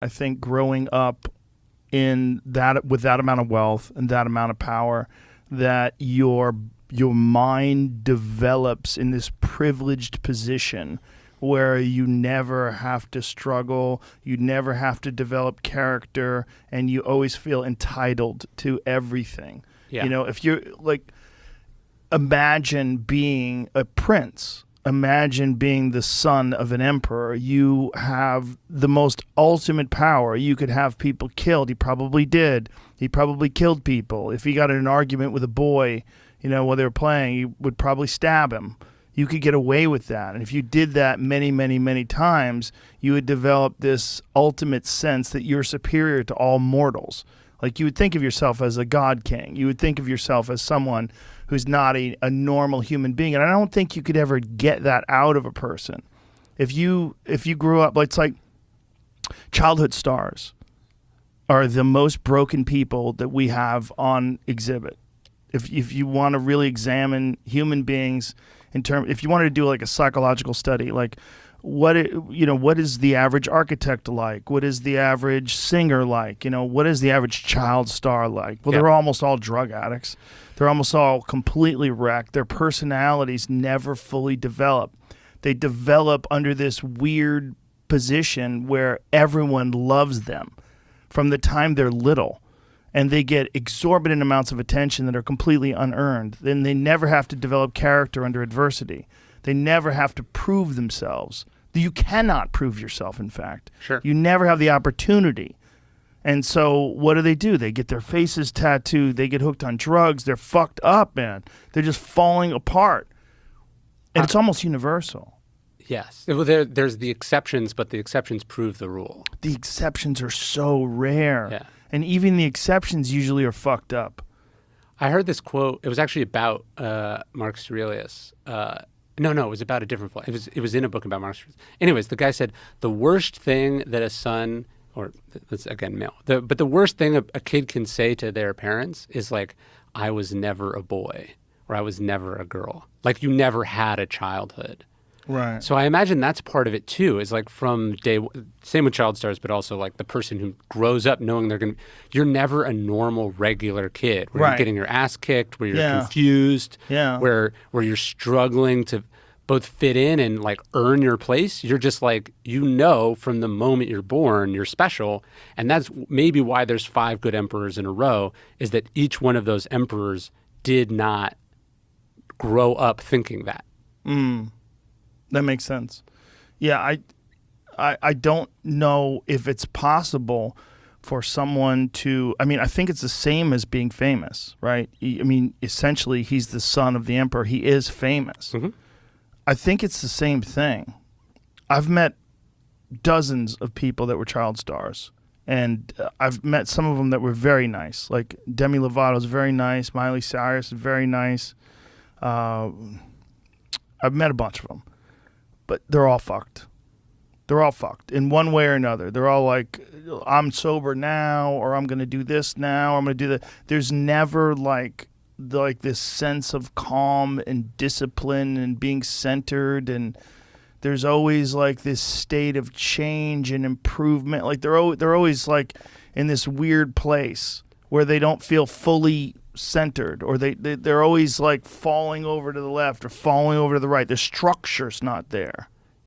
I think growing up in that with that amount of wealth and that amount of power, that your mind develops in this privileged position where you never have to struggle, you never have to develop character, and you always feel entitled to everything. Yeah. You know, if you're like, imagine being a prince. Imagine being the son of an emperor. You have the most ultimate power. You could have people killed. He probably did. He probably killed people. If he got in an argument with a boy, you know, while they were playing, he would probably stab him. You could get away with that. And if you did that many, many, many times, you would develop this ultimate sense that you're superior to all mortals. Like, you would think of yourself as a god king. You would think of yourself as someone who's not a normal human being. And I don't think you could ever get that out of a person. If you grew up, it's like childhood stars are the most broken people that we have on exhibit. If you want to really examine human beings if you wanted to do like a psychological study, like what is the average architect like? What is the average singer like? You know, what is the average child star like? Well, They're almost all drug addicts. They're almost all completely wrecked. Their personalities never fully develop. They develop under this weird position where everyone loves them from the time they're little. And they get exorbitant amounts of attention that are completely unearned. Then they never have to develop character under adversity. They never have to prove themselves. You cannot prove yourself, in fact. Sure. You never have the opportunity. And so what do? They get their faces tattooed. They get hooked on drugs. They're fucked up, man. They're just falling apart. And it's almost universal. Yes. Well, there's the exceptions, but the exceptions prove the rule. The exceptions are so rare. Yeah. And even the exceptions usually are fucked up. I heard this quote. It was actually about Marcus Aurelius. No, it was about a different flight. It was in a book about Marcus Aurelius. Anyways, the guy said the worst thing that a son, or that's again male, but the worst thing a kid can say to their parents is like, "I was never a boy," or "I was never a girl." Like, you never had a childhood. Right. So I imagine that's part of it too, is like from same with child stars, but also like the person who grows up knowing you're never a normal, regular kid where Right. you're getting your ass kicked, where you're confused, where you're struggling to both fit in and like earn your place. You're just like, from the moment you're born, you're special. And that's maybe why there's 5 good emperors in a row, is that each one of those emperors did not grow up thinking that. That makes sense. Yeah, I don't know if it's possible for someone to, I think it's the same as being famous, right? Essentially, he's the son of the emperor. He is famous. Mm-hmm. I think it's the same thing. I've met dozens of people that were child stars, and I've met some of them that were very nice. Like Demi Lovato's very nice. Miley Cyrus is very nice. I've met a bunch of them. But they're all fucked. They're all fucked in one way or another. They're all like, I'm sober now, or I'm going to do this now, or I'm going to do that. There's never like this sense of calm and discipline and being centered, and there's always like this state of change and improvement. Like they're always like in this weird place where they don't feel fully centered, or they're always like falling over to the left or falling over to the right. The structure's not there.